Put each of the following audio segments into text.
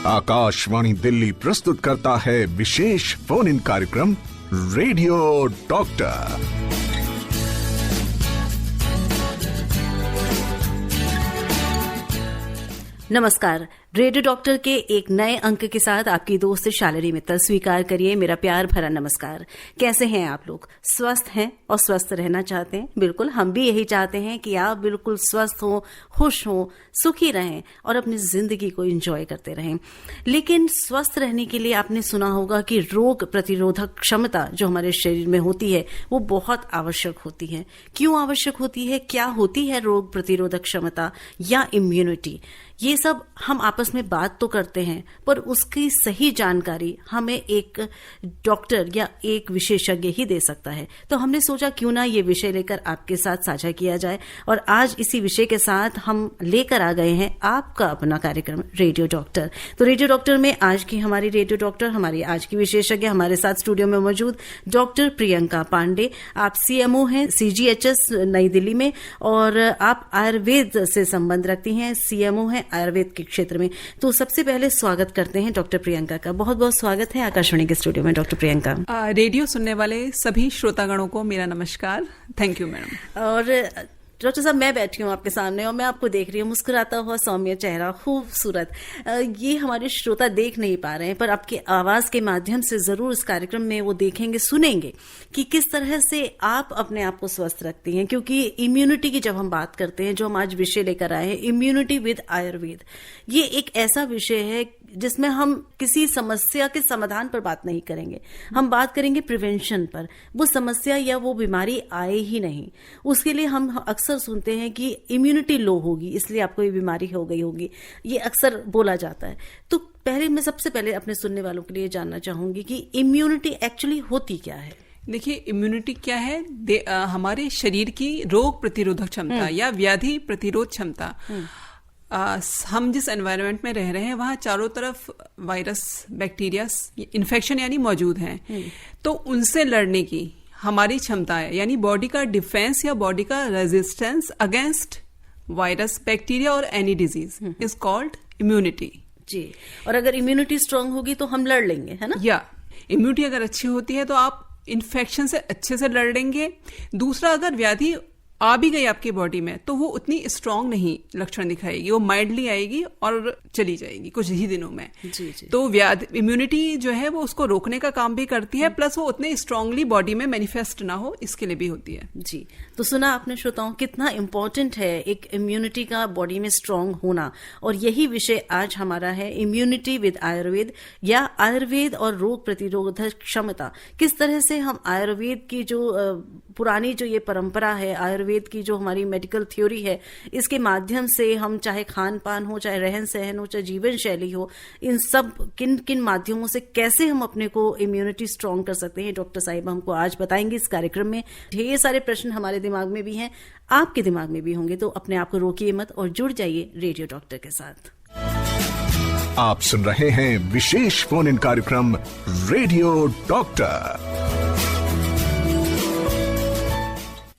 आकाशवाणी दिल्ली प्रस्तुत करता है विशेष फोन इन कार्यक्रम रेडियो डॉक्टर। नमस्कार। रेडियो डॉक्टर के एक नए अंक के साथ आपकी दोस्त शालिनी मित्तल स्वीकार करिए मेरा प्यार भरा नमस्कार। कैसे हैं आप लोग? स्वस्थ हैं और स्वस्थ रहना चाहते हैं? बिल्कुल, हम भी यही चाहते हैं कि आप बिल्कुल स्वस्थ हों, खुश हों, सुखी रहें और अपनी जिंदगी को एंजॉय करते रहें। लेकिन स्वस्थ रहने के लिए आपने सुना होगा कि रोग प्रतिरोधक क्षमता जो हमारे शरीर में होती है वो बहुत आवश्यक होती है। क्यों आवश्यक होती है? क्या होती है रोग प्रतिरोधक क्षमता या इम्यूनिटी? ये सब हम आपस में बात तो करते हैं, पर उसकी सही जानकारी हमें एक डॉक्टर या एक विशेषज्ञ ही दे सकता है। तो हमने सोचा क्यों ना ये विषय लेकर आपके साथ साझा किया जाए, और आज इसी विषय के साथ हम लेकर आ गए हैं आपका अपना कार्यक्रम रेडियो डॉक्टर। तो रेडियो डॉक्टर में आज की हमारी रेडियो डॉक्टर, हमारी आज की विशेषज्ञ हमारे साथ स्टूडियो में मौजूद डॉक्टर प्रियंका पांडे। आप सीएमओ हैं CGHS नई दिल्ली में, और आप आयुर्वेद से संबंध रखती हैं, सीएमओ हैं आयुर्वेद के क्षेत्र में। तो सबसे पहले स्वागत करते हैं डॉक्टर प्रियंका का। बहुत बहुत स्वागत है आकाशवाणी के स्टूडियो में डॉक्टर प्रियंका। रेडियो सुनने वाले सभी श्रोतागणों को मेरा नमस्कार। Thank you madam. और डॉक्टर साहब, मैं बैठी हूँ आपके सामने और मैं आपको देख रही हूँ, मुस्कुराता हुआ सौम्य चेहरा, खूबसूरत। ये हमारे श्रोता देख नहीं पा रहे हैं, पर आपकी आवाज के माध्यम से जरूर इस कार्यक्रम में वो देखेंगे, सुनेंगे कि किस तरह से आप अपने आप को स्वस्थ रखती हैं। क्योंकि इम्यूनिटी की जब हम बात करते हैं, जो हम आज विषय लेकर आए हैं, इम्यूनिटी विद आयुर्वेद, ये एक ऐसा विषय है जिसमें हम किसी समस्या के समाधान पर बात नहीं करेंगे, हम बात करेंगे प्रिवेंशन पर। वो समस्या या वो बीमारी आए ही नहीं, उसके लिए हम अक्सर सुनते हैं कि इम्यूनिटी लो होगी इसलिए आपको ये बीमारी हो गई होगी, ये अक्सर बोला जाता है। तो पहले मैं सबसे पहले अपने सुनने वालों के लिए जानना चाहूंगी कि इम्यूनिटी एक्चुअली होती क्या है। देखिए, इम्यूनिटी क्या है? हमारे शरीर की रोग प्रतिरोधक क्षमता या व्याधि प्रतिरोध क्षमता। हम जिस एनवायरनमेंट में रह रहे हैं वहां चारों तरफ वायरस, बैक्टीरिया, इन्फेक्शन यानी मौजूद हैं, तो उनसे लड़ने की हमारी क्षमता है, यानी बॉडी का डिफेंस या बॉडी का रेजिस्टेंस अगेंस्ट वायरस, बैक्टीरिया और any disease is called immunity. जी, और अगर इम्यूनिटी स्ट्रांग होगी तो हम लड़ लेंगे, है ना? या इम्यूनिटी अगर अच्छी होती है तो आप इन्फेक्शन से अच्छे से लड़ लेंगे। दूसरा, अगर व्याधि आ भी गई आपकी बॉडी में तो वो उतनी स्ट्रांग नहीं लक्षण दिखाएगी, वो माइल्डली आएगी और चली जाएगी कुछ ही दिनों में। जी जी। तो इम्यूनिटी जो है वो उसको रोकने का काम भी करती है, प्लस वो उतने स्ट्रांगली बॉडी में मैनिफेस्ट ना हो इसके लिए भी होती है। जी, तो सुना आपने श्रोताओं, कितना इम्पोर्टेंट है एक इम्यूनिटी का बॉडी में स्ट्रांग होना। और यही विषय आज हमारा है, इम्यूनिटी विद आयुर्वेद या आयुर्वेद और रोग प्रतिरोधक क्षमता। किस तरह से हम आयुर्वेद की जो पुरानी जो ये परंपरा है, आयुर्वेद की जो हमारी मेडिकल थ्योरी है, इसके माध्यम से हम चाहे खान पान हो, चाहे रहन सहन हो, चाहे जीवन शैली हो, इन सब किन किन माध्यमों से कैसे हम अपने को इम्यूनिटी स्ट्रांग कर सकते हैं, डॉक्टर साहिब हमको आज बताएंगे इस कार्यक्रम में। ढेर सारे प्रश्न हमारे दिमाग में भी हैं, आपके दिमाग में भी होंगे, तो अपने आप को रोकिए मत और जुड़ जाइए रेडियो डॉक्टर के साथ। आप सुन रहे हैं विशेष फोन इन कार्यक्रम रेडियो डॉक्टर।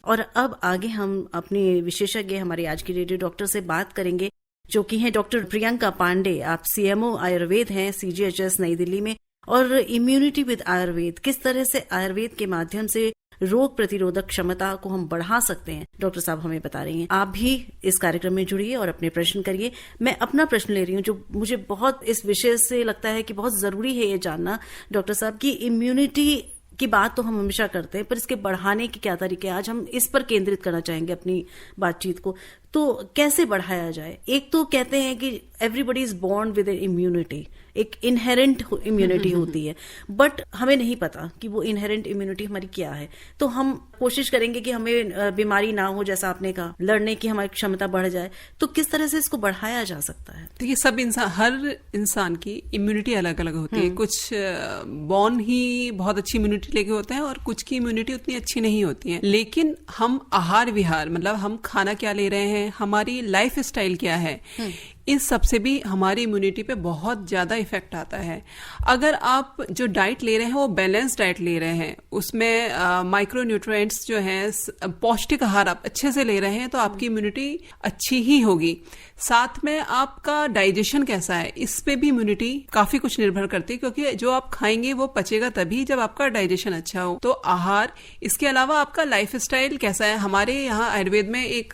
और अब आगे हम अपने विशेषज्ञ हमारे आज की रेडियो डॉक्टर से बात करेंगे, जो कि हैं डॉक्टर प्रियंका पांडे। आप सीएमओ आयुर्वेद हैं CGHS नई दिल्ली में, और इम्यूनिटी विद आयुर्वेद, किस तरह से आयुर्वेद के माध्यम से रोग प्रतिरोधक क्षमता को हम बढ़ा सकते हैं, डॉक्टर साहब हमें बता रही हैं। आप भी इस कार्यक्रम में जुड़िए और अपने प्रश्न करिए। मैं अपना प्रश्न ले रही हूँ, जो मुझे बहुत इस विषय से लगता है कि बहुत जरूरी है ये जानना, डॉक्टर साहब, की इम्यूनिटी की बात तो हम हमेशा करते हैं, पर इसके बढ़ाने के क्या तरीके हैं, आज हम इस पर केंद्रित करना चाहेंगे अपनी बातचीत को। तो कैसे बढ़ाया जाए? एक तो कहते हैं कि everybody is born with immunity, एक इनहेरेंट इम्यूनिटी होती है, बट हमें नहीं पता कि वो इनहेरेंट इम्यूनिटी हमारी क्या है। तो हम कोशिश करेंगे कि हमें बीमारी ना हो, जैसा आपने कहा, लड़ने की हमारी क्षमता बढ़ जाए। तो किस तरह से इसको बढ़ाया जा सकता है? देखिए, सब इंसान, हर इंसान की इम्यूनिटी अलग अलग होती है। कुछ बॉर्न ही बहुत अच्छी इम्यूनिटी लेके होते हैं और कुछ की इम्यूनिटी उतनी अच्छी नहीं होती है। लेकिन हम आहार विहार, मतलब हम खाना क्या ले रहे हैं, हमारी लाइफ स्टाइल क्या है, इस सब से भी हमारी इम्यूनिटी पे बहुत ज्यादा इफेक्ट आता है। अगर आप जो डाइट ले रहे हैं वो बैलेंस डाइट ले रहे हैं, उसमें माइक्रो न्यूट्रिएंट्स जो हैं, पौष्टिक आहार आप अच्छे से ले रहे हैं, तो आपकी इम्यूनिटी अच्छी ही होगी। साथ में आपका डाइजेशन कैसा है, इस पे भी इम्यूनिटी काफी कुछ निर्भर करती है, क्योंकि जो आप खाएंगे वो पचेगा तभी जब आपका डाइजेशन अच्छा हो। तो आहार, इसके अलावा आपका लाइफस्टाइल कैसा है। हमारे यहाँ आयुर्वेद में एक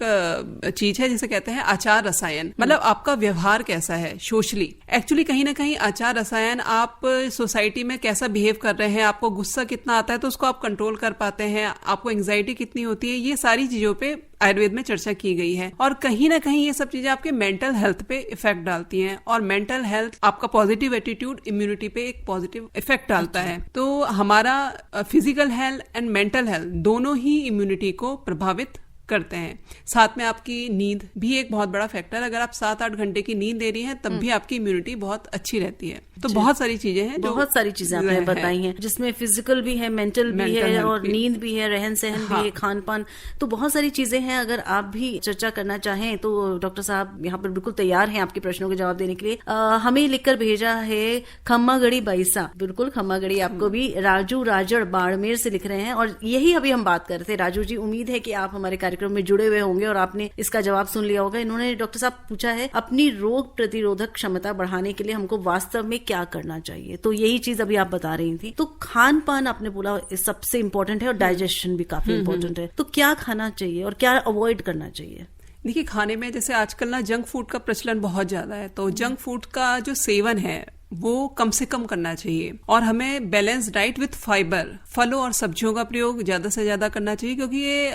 चीज है जिसे कहते हैं आचार रसायन, मतलब आपका व्यवहार कैसा है सोशली। एक्चुअली कहीं ना कहीं आचार रसायन, आप सोसाइटी में कैसा बिहेव कर रहे हैं, आपको गुस्सा कितना आता है तो उसको आप कंट्रोल कर पाते हैं, आपको एंग्जाइटी कितनी होती है, ये सारी चीजों पे आयुर्वेद में चर्चा की गई है। और कहीं ना कहीं ये सब चीजें आपके मेंटल हेल्थ पे इफेक्ट डालती हैं, और मेंटल हेल्थ, आपका पॉजिटिव एटीट्यूड इम्यूनिटी पे एक पॉजिटिव इफेक्ट डालता है। तो हमारा physical health and mental health दोनों ही इम्यूनिटी को प्रभावित करते हैं। साथ में आपकी नींद भी एक बहुत बड़ा फैक्टर। अगर आप 7-8 घंटे की नींद ले रही हैं तब भी आपकी इम्यूनिटी बहुत अच्छी रहती है। तो बहुत सारी चीजें हैं, बहुत सारी चीजें आपने बताई हैं, जिसमें फिजिकल भी है, मेंटल भी है, और नींद भी है, रहन सहन भी है, खान पान, तो बहुत सारी चीजें हैं। अगर आप भी चर्चा करना चाहें तो डॉक्टर साहब यहाँ पर बिल्कुल तैयार हैं आपके प्रश्नों के जवाब देने के लिए। हमें लिखकर भेजा है खम्मागढ़ी बाईसा, बिल्कुल खम्मागढ़ी आपको भी, राजू राजड़ बाड़मेर से लिख रहे हैं, और यही अभी हम बात कर रहे थे। राजू जी, उम्मीद है कि आप हमारे कार्यक्रम में जुड़े हुए होंगे और आपने इसका जवाब सुन लिया होगा। इन्होंने डॉक्टर साहब पूछा है, अपनी रोग प्रतिरोधक क्षमता बढ़ाने के लिए हमको वास्तव में क्या करना चाहिए। तो यही चीज अभी आप बता रही थी। तो खान पान आपने बोला सबसे इंपॉर्टेंट है, और डाइजेशन भी काफी इंपॉर्टेंट है। तो क्या खाना चाहिए और क्या अवॉइड करना चाहिए? देखिए, खाने में जैसे आजकल ना जंक फूड का प्रचलन बहुत ज्यादा है, तो जंक फूड का जो सेवन है वो कम से कम करना चाहिए, और हमें बैलेंस डाइट विथ फाइबर, फलों और सब्जियों का प्रयोग ज्यादा से ज्यादा करना चाहिए, क्योंकि ये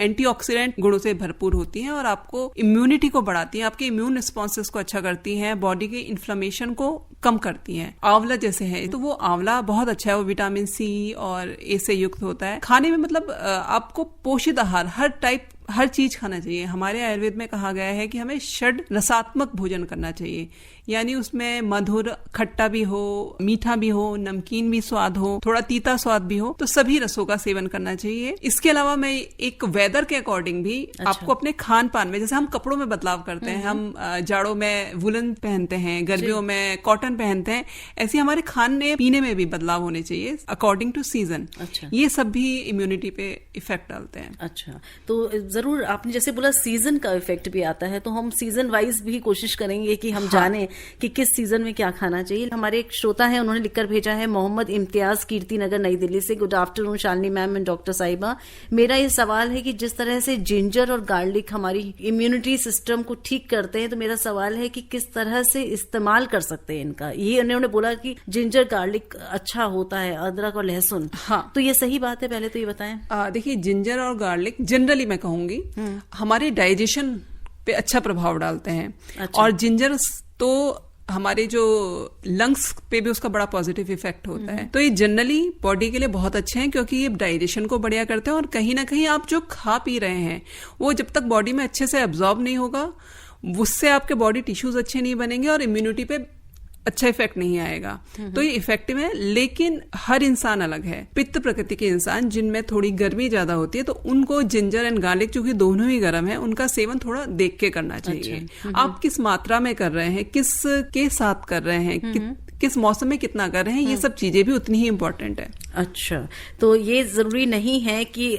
एंटीऑक्सीडेंट गुणों से भरपूर होती हैं और आपको इम्यूनिटी को बढ़ाती हैं, आपके इम्यून रिस्पॉन्सेस को अच्छा करती हैं, बॉडी के इन्फ्लेमेशन को कम करती हैं। आंवला जैसे है, तो वो आंवला बहुत अच्छा है, वो विटामिन सी और ए से युक्त होता है। खाने में मतलब आपको पोषित आहार, हर चीज खाना चाहिए। हमारे आयुर्वेद में कहा गया है कि हमें षड रसात्मक भोजन करना चाहिए, यानी उसमें मधुर, खट्टा भी हो, मीठा भी हो, नमकीन भी स्वाद हो, थोड़ा तीता स्वाद भी हो, तो सभी रसों का सेवन करना चाहिए। इसके अलावा मैं एक वेदर के अकॉर्डिंग भी आपको अपने खान पान में, जैसे हम कपड़ों में बदलाव करते हैं, हम जाड़ों में वुलन पहनते हैं, गर्मियों में कॉटन पहनते हैं, ऐसे हमारे खाने पीने में भी बदलाव होने चाहिए अकॉर्डिंग टू सीजन। ये सब भी इम्यूनिटी पे इफेक्ट डालते हैं। अच्छा, तो जरूर आपने जैसे बोला सीजन का इफेक्ट भी आता है, तो हम सीजन वाइज भी कोशिश करेंगे कि हम जाने कि किस सीजन में क्या खाना चाहिए। हमारे एक श्रोता है, उन्होंने लिखकर भेजा है, मोहम्मद इम्तियाज, कीर्ति नगर, नई दिल्ली से। Good afternoon Shalini ma'am and doctor साहिबा। मेरा ये सवाल है कि जिस तरह से जिंजर और गार्लिक हमारी इम्यूनिटी सिस्टम को ठीक करते हैं, तो मेरा सवाल है कि किस तरह से इस्तेमाल कर सकते हैं इनका। ये उन्होंने बोला कि जिंजर गार्लिक अच्छा होता है, अदरक और लहसुन। हाँ, तो ये सही बात है? पहले तो ये बताएं। देखिए, जिंजर और गार्लिक जनरली मैं कहूंगी हमारे डाइजेशन पे अच्छा प्रभाव डालते हैं। अच्छा। और जिंजर तो हमारे जो लंग्स पे भी उसका बड़ा पॉजिटिव इफेक्ट होता है। तो ये जनरली बॉडी के लिए बहुत अच्छे हैं, क्योंकि ये डाइजेशन को बढ़िया करते हैं, और कहीं ना कहीं आप जो खा पी रहे हैं वो जब तक बॉडी में अच्छे से एब्जॉर्ब नहीं होगा, उससे आपके बॉडी टिश्यूज अच्छे नहीं बनेंगे और इम्यूनिटी पे अच्छा इफेक्ट नहीं आएगा। तो ये इफेक्टिव है, लेकिन हर इंसान अलग है। पित्त प्रकृति के इंसान जिनमें थोड़ी गर्मी ज्यादा होती है, तो उनको जिंजर एंड गार्लिक, चूंकि दोनों ही गर्म है, उनका सेवन थोड़ा देख के करना चाहिए। अच्छा। आप किस मात्रा में कर रहे हैं, किस के साथ कर रहे हैं, किस मौसम में कितना कर रहे हैं, ये सब चीजें भी उतनी ही इम्पोर्टेंट है। अच्छा, तो ये जरूरी नहीं है कि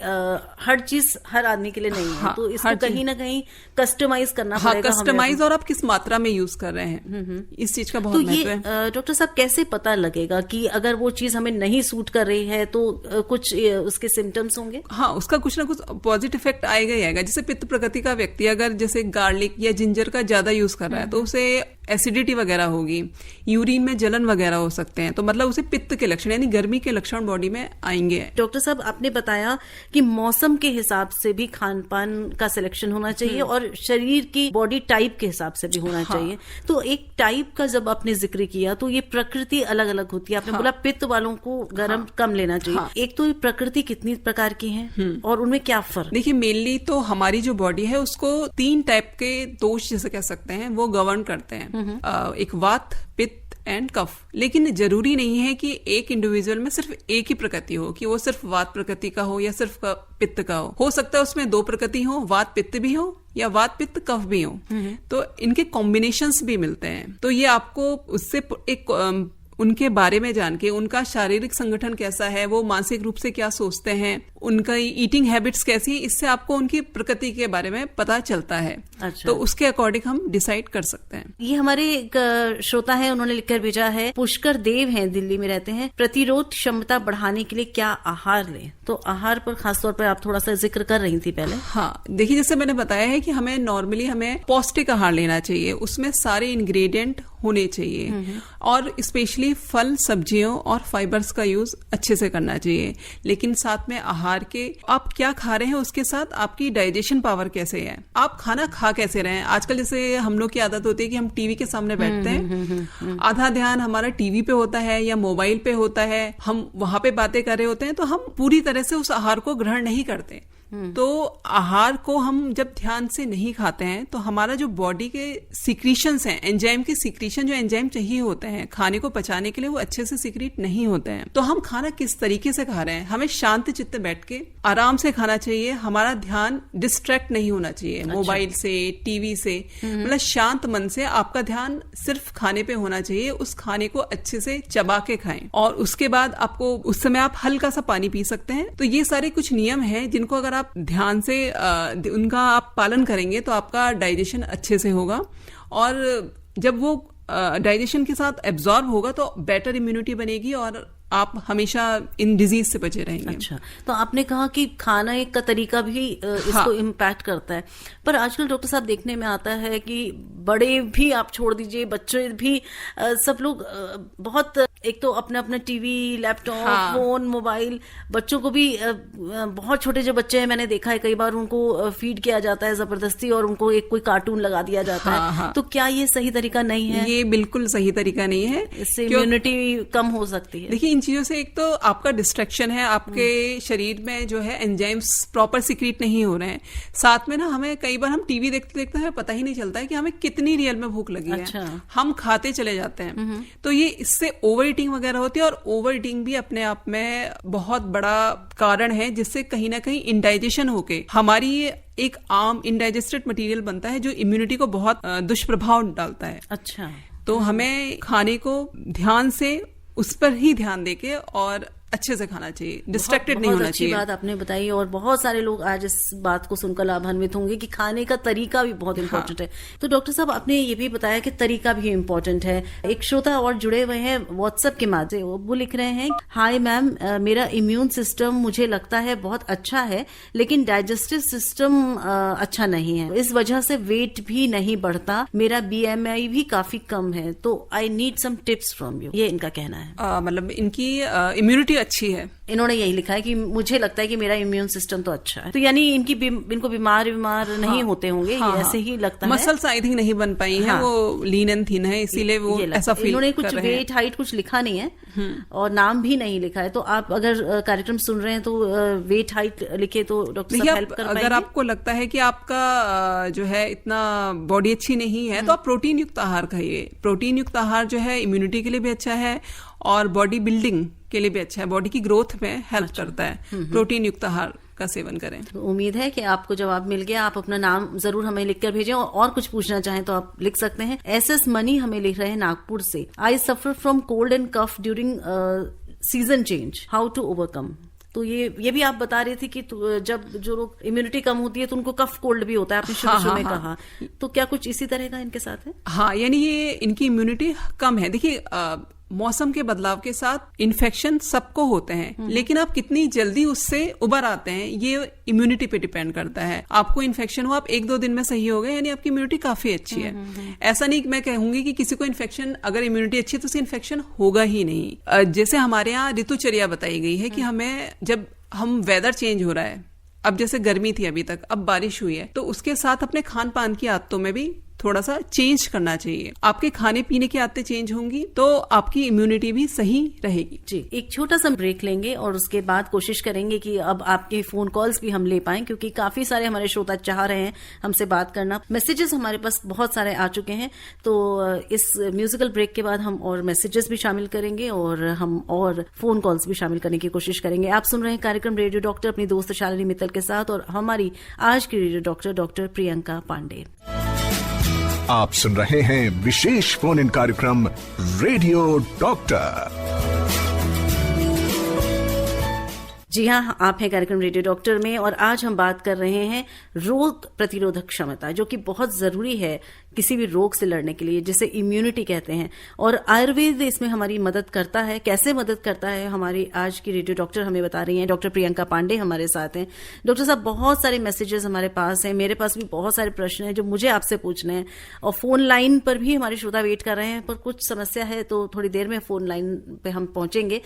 हर चीज हर आदमी के लिए नहीं है। तो इसको कहीं ना कहीं कस्टमाइज करना पड़ेगा। कस्टमाइज, और आप किस मात्रा में यूज कर रहे हैं, इस चीज का बहुत महत्व है। डॉक्टर साहब, कैसे पता लगेगा कि अगर वो चीज हमें नहीं सूट कर रही है, तो कुछ उसके सिम्टम्स होंगे? हाँ, उसका कुछ ना कुछ पॉजिटिव इफेक्ट आएगा ही आएगा। जैसे पित्त प्रकृति का व्यक्ति अगर जैसे गार्लिक या जिंजर का ज्यादा यूज कर रहा है, तो उसे एसिडिटी वगैरह होगी, यूरिन में जलन वगैरह हो सकते हैं, तो मतलब उसे पित्त के लक्षण यानी गर्मी के लक्षण बॉडी में आएंगे। डॉक्टर साहब, आपने बताया कि मौसम के हिसाब से भी खान पान का सिलेक्शन होना चाहिए और शरीर की बॉडी टाइप के हिसाब से भी होना चाहिए। तो एक टाइप का जब आपने जिक्र किया, तो ये प्रकृति अलग अलग होती है। आपने बोला पित्त वालों को गर्म कम लेना चाहिए। एक तो ये प्रकृति कितनी प्रकार की है और उनमें क्या फर्क? देखिए, मेनली तो हमारी जो बॉडी है उसको 3 टाइप के दोष जैसे कह सकते हैं वो गवर्न करते हैं। एक वात, पित्त एंड कफ। लेकिन जरूरी नहीं है कि एक इंडिविजुअल में सिर्फ एक ही प्रकृति हो, कि वो सिर्फ वात प्रकृति का हो या सिर्फ पित्त का हो सकता है उसमें 2 प्रकृति हो, वात पित्त भी हो या वात पित्त कफ भी हो, तो इनके कॉम्बिनेशंस भी मिलते हैं। तो ये आपको उससे एक उनके बारे में जान के, उनका शारीरिक संगठन कैसा है, वो मानसिक रूप से क्या सोचते हैं, उनका ईटिंग हैबिट्स कैसी है, इससे आपको उनकी प्रकृति के बारे में पता चलता है। अच्छा। तो उसके अकॉर्डिंग हम डिसाइड कर सकते हैं। ये हमारे एक श्रोता है, उन्होंने लिखकर भेजा है, पुष्कर देव हैं, दिल्ली में रहते हैं, प्रतिरोध क्षमता बढ़ाने के लिए क्या आहार लें? तो आहार पर खासतौर पर आप थोड़ा सा जिक्र कर रही थी पहले। हाँ, देखिए जैसे मैंने बताया है कि हमें नॉर्मली पौष्टिक आहार लेना चाहिए, उसमें सारे इंग्रेडिएंट होने चाहिए और स्पेशली फल, सब्जियों और फाइबर्स का यूज अच्छे से करना चाहिए। लेकिन साथ में आहार के आप क्या खा रहे हैं उसके साथ आपकी डाइजेशन पावर कैसे है, आप खाना खा कैसे रहे हैं। आजकल जैसे हम लोग की आदत होती है कि हम टीवी के सामने बैठते हैं, आधा ध्यान हमारा टीवी पे होता है या मोबाइल पे होता है, हम वहां पे बातें कर रहे होते हैं, तो हम पूरी तरह से उस आहार को ग्रहण नहीं करते। तो आहार को हम जब ध्यान से नहीं खाते हैं तो हमारा जो बॉडी के सीक्रीशंस हैं, एंजाइम के सीक्रीशन, जो एंजाइम चाहिए होते हैं खाने को पचाने के लिए, वो अच्छे से सीक्रेट नहीं होते हैं। तो हम खाना किस तरीके से खा रहे हैं, हमें शांत चित्त बैठ के आराम से खाना चाहिए, हमारा ध्यान डिस्ट्रैक्ट नहीं होना चाहिए। अच्छा। मोबाइल से, टीवी से, मतलब शांत मन से आपका ध्यान सिर्फ खाने पे होना चाहिए। उस खाने को अच्छे से चबा के खाएं और उसके बाद आपको उस समय आप हल्का सा पानी पी सकते हैं। तो ये सारे कुछ नियम हैं जिनको अगर आप ध्यान से उनका आप पालन करेंगे तो आपका डाइजेशन अच्छे से होगा और जब वो डाइजेशन के साथ एब्जॉर्ब होगा तो बेटर इम्यूनिटी बनेगी और आप हमेशा इन डिजीज से बचे रहेंगे। अच्छा, तो आपने कहा कि खाना एक का तरीका भी इसको इम्पैक्ट करता है, पर आजकल डॉक्टर साहब देखने में आता है कि बड़े भी आप छोड़ दीजिए, बच्चे भी सब लोग बहुत, एक तो अपने अपने टीवी, लैपटॉप, फोन, मोबाइल, बच्चों को भी बहुत छोटे जो बच्चे हैं मैंने देखा है कई बार उनको फीड किया जाता है जबरदस्ती और उनको एक कोई कार्टून लगा दिया जाता है। तो क्या ये सही तरीका नहीं है? ये बिल्कुल सही तरीका नहीं है, इससे इम्यूनिटी कम हो सकती है। देखिए चीजों से एक तो आपका डिस्ट्रैक्शन है, आपके शरीर में जो है एंजाइम्स प्रॉपर सीक्रेट नहीं हो रहे हैं। साथ में ना हमें कई बार हम टीवी देखते देखते हमें पता ही नहीं चलता है कि हमें कितनी रियल में भूख लगी है, हम खाते चले जाते हैं। तो ये इससे ओवर ईटिंग वगैरह होती है और ओवर ईटिंग भी अपने आप में बहुत बड़ा कारण है जिससे कहीं ना कहीं इंडाइजेशन होके हमारी एक आम इनडाइजेस्टेड मटेरियल बनता है जो इम्यूनिटी को बहुत दुष्प्रभाव डालता है। अच्छा, तो हमें खाने को ध्यान से उस पर ही ध्यान देके और अच्छे से खाना चाहिए, डिस्ट्रैक्टेड नहीं होना चाहिए। अच्छी बात आपने बताई और बहुत सारे लोग आज इस बात को सुनकर लाभान्वित होंगे कि खाने का तरीका भी बहुत इंपॉर्टेंट है। तो डॉक्टर साहब आपने ये भी बताया कि तरीका भी इम्पोर्टेंट है। एक श्रोता और जुड़े हुए हैं व्हाट्सएप के माध्यम से, वो लिख रहे हैं, हाय मैम, मेरा इम्यून सिस्टम मुझे लगता है बहुत अच्छा है लेकिन डाइजेस्टिव सिस्टम अच्छा नहीं है, इस वजह से वेट भी नहीं बढ़ता, मेरा BMI भी काफी कम है, तो I need some tips from you, ये इनका कहना है। मतलब इनकी इम्यूनिटी अच्छी है। इन्होंने यही लिखा है कि मुझे लगता है कि मेरा इम्यून सिस्टम तो अच्छा है, तो यानी इनको बीमार नहीं होते होंगे। हाँ, ऐसे ही लगता है। मसल्स आई थिंक नहीं बन पाई हैं, वो लीन एंड थिन है, इसीलिए वो ऐसा फील इन्होंने कुछ वेट हाइट कुछ लिखा नहीं है और नाम भी नहीं लिखा है। तो आप अगर कार्यक्रम सुन रहे हैं तो वेट हाइट लिखे तो डॉक्टर साहब हेल्प कर पाएंगे। अगर आपको लगता है कि आपका जो है इतना बॉडी अच्छी नहीं है तो आप प्रोटीन युक्त आहार खाइए। प्रोटीन युक्त आहार जो है इम्यूनिटी के लिए भी अच्छा है और बॉडी बिल्डिंग के लिए भी अच्छा है, बॉडी की ग्रोथ में हेल्प करता है। प्रोटीन युक्त आहार का सेवन करें। तो उम्मीद है कि आपको जवाब मिल गया। आप अपना नाम जरूर हमें लिखकर भेजें और कुछ पूछना चाहें तो आप लिख सकते हैं। SS मनी हमें लिख रहे हैं नागपुर से, I suffer from cold and cough during season change, how to overcome. तो ये भी आप बता रही थी कि जब जो लोग इम्यूनिटी कम होती है तो उनको कफ कोल्ड भी होता है, आपने शुरू में कहा, तो क्या कुछ इसी तरह का इनके साथ है? हाँ, यानी ये इनकी इम्यूनिटी कम है। देखिए मौसम के बदलाव के साथ इन्फेक्शन सबको होते हैं, लेकिन आप कितनी जल्दी उससे उबर आते हैं ये इम्यूनिटी पे डिपेंड करता है। आपको इन्फेक्शन हो, आप 1-2 दिन में सही हो गए, यानी आपकी इम्यूनिटी काफी अच्छी है। ऐसा नहीं मैं कहूंगी कि किसी को इन्फेक्शन, अगर इम्यूनिटी अच्छी है तो उसे इन्फेक्शन होगा ही नहीं। जैसे हमारे यहाँ ऋतुचर्या बताई गई है कि हमें, जब हम वेदर चेंज हो रहा है, अब जैसे गर्मी थी अभी तक, अब बारिश हुई है, तो उसके साथ अपने खान पान की आदतों में भी थोड़ा सा चेंज करना चाहिए। आपके खाने पीने की आदतें चेंज होंगी तो आपकी इम्यूनिटी भी सही रहेगी। जी, एक छोटा सा ब्रेक लेंगे और उसके बाद कोशिश करेंगे कि अब आपके फोन कॉल्स भी हम ले पाएं, क्योंकि काफी सारे हमारे श्रोता चाह रहे हैं हमसे बात करना। मैसेजेस हमारे पास बहुत सारे आ चुके हैं, तो इस म्यूजिकल ब्रेक के बाद हम और मैसेजेस भी शामिल करेंगे और हम और फोन कॉल्स भी शामिल करने की कोशिश करेंगे। आप सुन रहे हैं कार्यक्रम रेडियो डॉक्टर अपनी दोस्त शालिनी मित्तल के साथ, और हमारी आज की radio doctor doctor Priyanka Pandey. आप सुन रहे हैं विशेष फोन इन कार्यक्रम रेडियो डॉक्टर। जी हाँ, आप हैं कार्यक्रम रेडियो डॉक्टर में, और आज हम बात कर रहे हैं रोग प्रतिरोधक क्षमता, जो कि बहुत जरूरी है किसी भी रोग से लड़ने के लिए, जिसे इम्यूनिटी कहते हैं। और आयुर्वेद इसमें हमारी मदद करता है। कैसे मदद करता है, हमारी आज की रेडियो डॉक्टर हमें बता रही हैं। डॉक्टर प्रियंका पांडे हमारे साथ हैं। डॉक्टर साहब, बहुत सारे मैसेजेस हमारे पास हैं, मेरे पास भी बहुत सारे प्रश्न हैं जो मुझे आपसे पूछने हैं, और फोन लाइन पर भी हमारे श्रोता वेट कर रहे हैं, पर कुछ समस्या है तो थोड़ी देर में फोन लाइन पे हम पहुंचेंगे।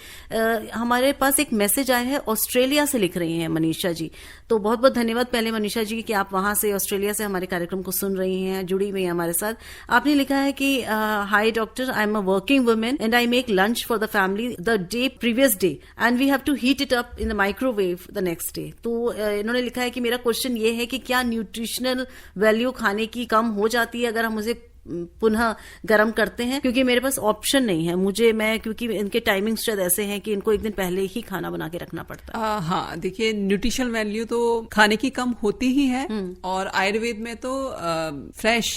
हमारे पास एक मैसेज आया है, ऑस्ट्रेलिया से लिख रही हैं मनीषा जी। तो बहुत बहुत धन्यवाद पहले मनीषा जी कि आप वहां से ऑस्ट्रेलिया से हमारे कार्यक्रम को सुन रही हैं, जुड़ी हुई हैं हमारे साथ। आपने लिखा है कि hi doctor, I am a working women and I make lunch for the family the day previous day and we have to heat it up in the microwave the next day. तो इन्होंने लिखा है कि मेरा question ये है कि क्या न्यूट्रिशनल वैल्यू खाने की कम हो जाती है अगर हम उसे पुनः गर्म करते हैं, क्योंकि मेरे पास ऑप्शन नहीं है। क्योंकि इनके टाइमिंग शायद ऐसे हैं कि इनको एक दिन पहले ही खाना बना के रखना पड़ता है। हाँ, देखिए, न्यूट्रिशनल वैल्यू तो खाने की कम होती ही है, और आयुर्वेद में तो फ्रेश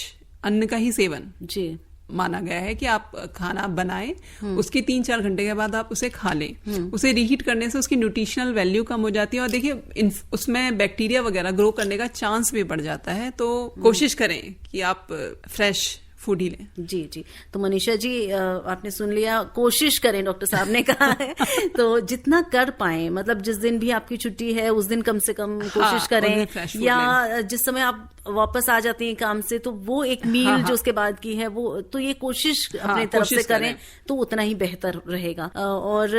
अन्न का ही सेवन जी माना गया है कि आप खाना बनाएं, उसके 3-4 घंटे के बाद आप उसे खा लें। उसे रीहीट करने से उसकी न्यूट्रिशनल वैल्यू कम हो जाती है, और देखिए उसमें बैक्टीरिया वगैरह ग्रो करने का चांस भी बढ़ जाता है। तो कोशिश करें कि आप फ्रेश फूड ही लें। जी जी, तो मनीषा जी आपने सुन लिया, कोशिश करें, डॉक्टर साहब ने कहा है। तो जितना कर पाए, मतलब जिस दिन भी आपकी छुट्टी है उस दिन कम से कम कोशिश करें, या जिस समय आप वापस आ जाती हैं काम से तो वो एक मील जो उसके बाद की है वो, तो ये कोशिश अपने तरफ से करें तो उतना ही बेहतर रहेगा। और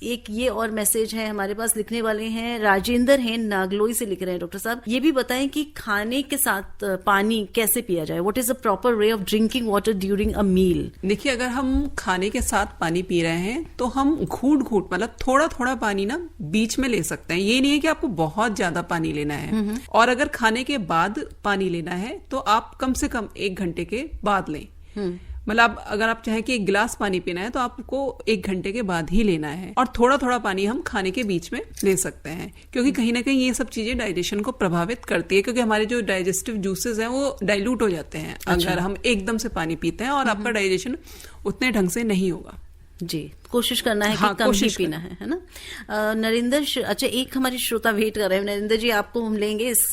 एक ये और मैसेज है हमारे पास, लिखने वाले हैं राजेंद्र हैं, नागलोई से लिख रहे हैं। डॉक्टर साहब, ये भी बताएं कि खाने के साथ पानी कैसे पिया जाए। What is a proper way of drinking water during a meal. देखिए, अगर हम खाने के साथ पानी पी रहे हैं तो हम घूट घूट, मतलब थोड़ा थोड़ा पानी ना बीच में ले सकते हैं। ये नहीं है कि आपको बहुत ज्यादा पानी लेना है। और अगर खाने के बाद पानी लेना है तो आप कम से कम 1 घंटे के बाद लें। मतलब अगर आप चाहें कि 1 गिलास पानी पीना है तो आपको 1 घंटे के बाद ही लेना है, और थोड़ा थोड़ा पानी हम खाने के बीच में ले सकते हैं, क्योंकि कहीं ना कहीं ये सब चीजें डाइजेशन को प्रभावित करती है, क्योंकि हमारे जो डाइजेस्टिव जूसेस हैं वो डाइल्यूट हो जाते हैं अगर हम एकदम से पानी पीते हैं, और आपका डाइजेशन उतने ढंग से नहीं होगा। जी, कोशिश करना है कि कम ही पीना है ना। नरेंद्र, अच्छा, एक हमारी श्रोता वेट कर रहे हैं। नरेंद्र जी, आपको हम लेंगे इस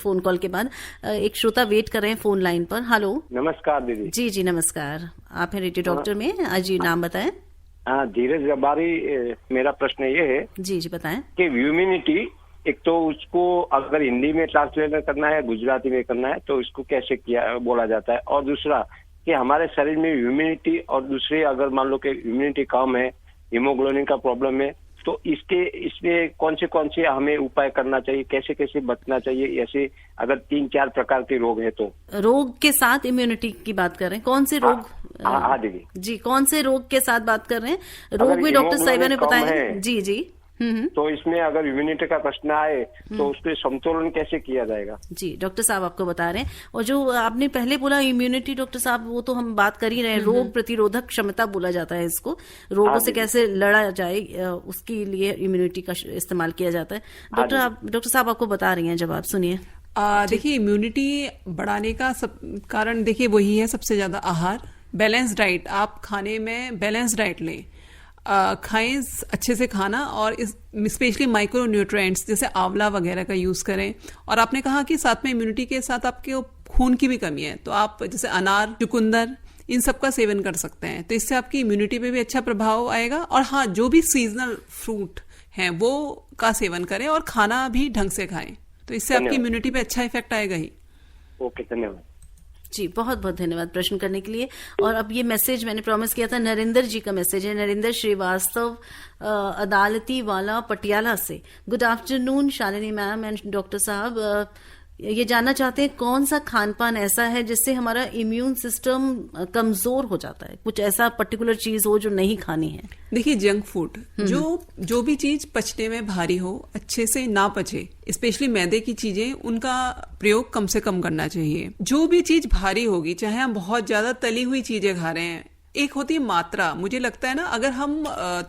फोन कॉल के बाद। एक श्रोता वेट कर रहे हैं फोन लाइन पर। हेलो, नमस्कार दीदी। जी जी नमस्कार, आप हैं रेडियो डॉक्टर में। आज जी नाम बताएं। हाँ, धीरज जब्बारी। मेरा प्रश्न ये है जी जी बताएं कि इम्यूनिटी, एक तो उसको अगर हिंदी में ट्रांसलेट करना है, गुजराती में करना है, तो इसको कैसे किया बोला जाता है, और दूसरा कि हमारे शरीर में इम्यूनिटी, और दूसरी अगर मान लो कि इम्यूनिटी कम है, हीमोग्लोबिन का प्रॉब्लम है, तो इसमें कौन से हमें उपाय करना चाहिए, कैसे कैसे बचना चाहिए, ऐसे अगर 3-4 प्रकार के रोग है तो। रोग के साथ इम्यूनिटी की बात कर रहे हैं, कौन से रोग? हाँ दीदी जी, कौन से रोग के साथ बात कर रहे हैं? रोग में डॉक्टर साहिबा ने बताया। जी जी, तो इसमें अगर इम्यूनिटी का प्रश्न आए तो उसके संतुलन कैसे किया जाएगा? जी, डॉक्टर साहब आपको बता रहे हैं। और जो आपने पहले बोला इम्यूनिटी, डॉक्टर साहब, वो तो हम बात कर ही रहे हैं। रोग प्रतिरोधक क्षमता बोला जाता है इसको, रोगों से कैसे लड़ा जाए उसके लिए इम्यूनिटी का इस्तेमाल किया जाता है। डॉक्टर साहब आपको बता रही हैं, जब आप सुनिए। देखिए, इम्यूनिटी बढ़ाने का कारण देखिए वही है, सबसे ज्यादा आहार, बैलेंस डाइट। आप खाने में बैलेंस डाइट लें, खाएं अच्छे से खाना, और स्पेशली माइक्रो न्यूट्रिएंट्स जैसे आंवला वगैरह का यूज करें। और आपने कहा कि साथ में इम्यूनिटी के साथ आपके खून की भी कमी है, तो आप जैसे अनार, चुकंदर, इन सब का सेवन कर सकते हैं, तो इससे आपकी इम्यूनिटी पे भी अच्छा प्रभाव आएगा। और हाँ, जो भी सीजनल फ्रूट हैं वो का सेवन करें, और खाना भी ढंग से खाएं, तो इससे आपकी इम्यूनिटी पे अच्छा इफेक्ट आएगा ही। ओके, धन्यवाद जी, बहुत बहुत धन्यवाद प्रश्न करने के लिए। और अब ये मैसेज मैंने प्रॉमिस किया था, नरेंद्र जी का मैसेज है। नरेंद्र श्रीवास्तव, अदालती वाला, पटियाला से। Good afternoon Shalini ma'am and doctor साहब। ये जानना चाहते हैं कौन सा खान पान ऐसा है जिससे हमारा इम्यून सिस्टम कमजोर हो जाता है, कुछ ऐसा पर्टिकुलर चीज हो जो नहीं खानी है। देखिए, जंक फूड, जो भी चीज पचने में भारी हो, अच्छे से ना पचे, स्पेशली मैदे की चीजें, उनका प्रयोग कम से कम करना चाहिए। जो भी चीज भारी होगी, चाहे हम बहुत ज्यादा तली हुई चीजें खा रहे हैं, एक होती है मात्रा। मुझे लगता है ना, अगर हम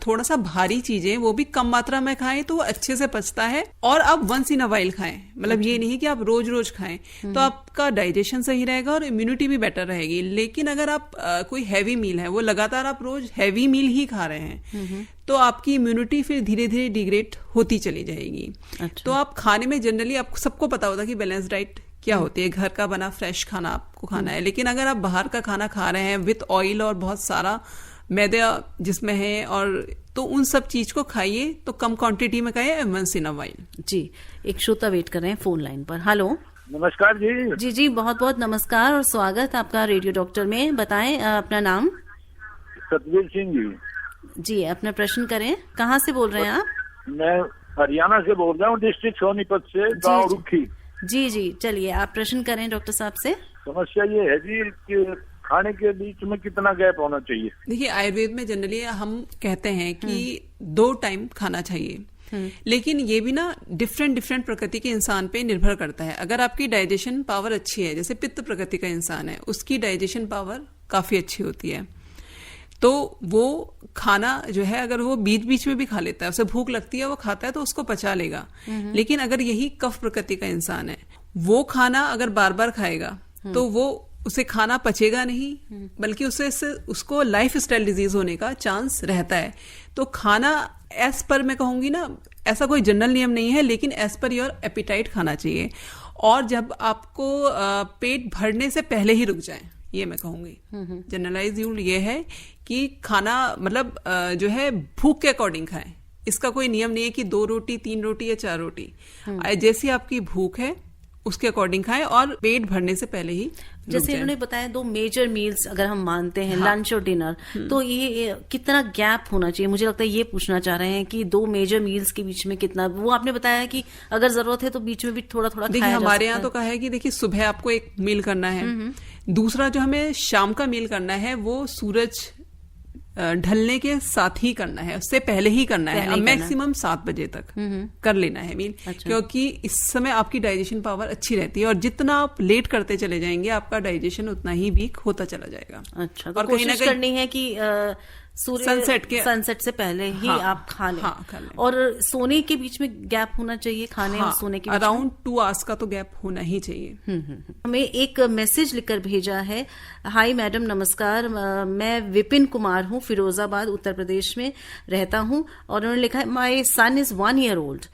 थोड़ा सा भारी चीजें वो भी कम मात्रा में खाएं तो अच्छे से पचता है। और आप वंस इन अ वाइल खाएं, मतलब ये नहीं कि आप रोज रोज खाएं, तो आपका डाइजेशन सही रहेगा और इम्यूनिटी भी बेटर रहेगी। लेकिन अगर आप कोई हैवी मील है, वो लगातार आप रोज हैवी मील ही खा रहे हैं, तो आपकी इम्यूनिटी फिर धीरे धीरे डिग्रेड होती चली जाएगी। अच्छा। तो आप खाने में जनरली, आपको सबको पता होता है कि बैलेंस डाइट क्या होती है, घर का बना फ्रेश खाना आपको खाना है। लेकिन अगर आप बाहर का खाना खा रहे हैं विथ ऑयल और बहुत सारा मैदा जिसमें है, और तो उन सब चीज को खाइए, तो कम क्वांटिटी में खाइए, वंस इन अ वाइल। जी, एक श्रोता वेट कर रहे हैं फोन लाइन पर। हेलो। नमस्कार जी। जी जी, बहुत बहुत नमस्कार और स्वागत आपका रेडियो डॉक्टर में। बताएं अपना नाम। सतवीर सिंह जी। जी, अपना प्रश्न करें। कहाँ से बोल रहे हैं आप? मैं हरियाणा से बोल रहा हूँ, डिस्ट्रिक्ट सोनीपत से, गांव रुखी। जी जी, चलिए आप प्रश्न करें डॉक्टर साहब से। समस्या ये है जी कि खाने के बीच में कितना गैप होना चाहिए? देखिए, आयुर्वेद में जनरली हम कहते हैं कि 2 टाइम खाना चाहिए, लेकिन ये भी ना डिफरेंट प्रकृति के इंसान पे निर्भर करता है। अगर आपकी डाइजेशन पावर अच्छी है, जैसे पित्त प्रकृति का इंसान है, उसकी डाइजेशन पावर काफी अच्छी होती है, तो वो खाना जो है, अगर वो बीच बीच में भी खा लेता है, उसे भूख लगती है, वो खाता है, तो उसको पचा लेगा। लेकिन अगर यही कफ प्रकृति का इंसान है, वो खाना अगर बार बार खाएगा तो वो उसे खाना पचेगा नहीं, बल्कि उसको लाइफ स्टाइल डिजीज होने का चांस रहता है। तो खाना एज पर, मैं कहूंगी ना, ऐसा कोई जनरल नियम नहीं है, लेकिन एज पर योर एपिटाइट खाना चाहिए। और जब आपको पेट भरने से पहले ही रुक जाए, ये मैं कहूंगी। जनरलाइज रूल ये है कि खाना मतलब जो है भूख के अकॉर्डिंग खाएं। इसका कोई नियम नहीं है कि 2 रोटी 3 रोटी या 4 रोटी, जैसी आपकी भूख है उसके अकॉर्डिंग खाएं, और पेट भरने से पहले ही। जैसे इन्होंने बताया 2 मेजर मील्स अगर हम मानते हैं, लंच और डिनर, तो ये कितना गैप होना चाहिए? मुझे लगता है ये पूछना चाह रहे हैं कि 2 मेजर मील्स के बीच में कितना। वो आपने बताया कि अगर जरूरत है तो बीच में भी थोड़ा थोड़ा देखिए, हमारे यहाँ तो कहा है कि देखिए, सुबह आपको एक मील करना है, दूसरा जो हमें शाम का मील करना है वो सूरज ढलने के साथ ही करना है, उससे पहले ही करना है, मैक्सिमम 7 बजे तक कर लेना है मील। अच्छा। क्योंकि इस समय आपकी डाइजेशन पावर अच्छी रहती है, और जितना आप लेट करते चले जाएंगे, आपका डाइजेशन उतना ही वीक होता चला जाएगा। अच्छा, तो कोशिश करनी है कि सनसेट से पहले ही आप खा लें। और सोने के बीच में गैप होना चाहिए खाने और सोने के बीच में अराउंड 2 आवर्स का तो गैप होना ही चाहिए। हमें एक मैसेज लिखकर भेजा है। हाय मैडम, नमस्कार, मैं विपिन कुमार हूँ, फिरोजाबाद उत्तर प्रदेश में रहता हूँ। और उन्होंने लिखा है, माई सन is 1 year old.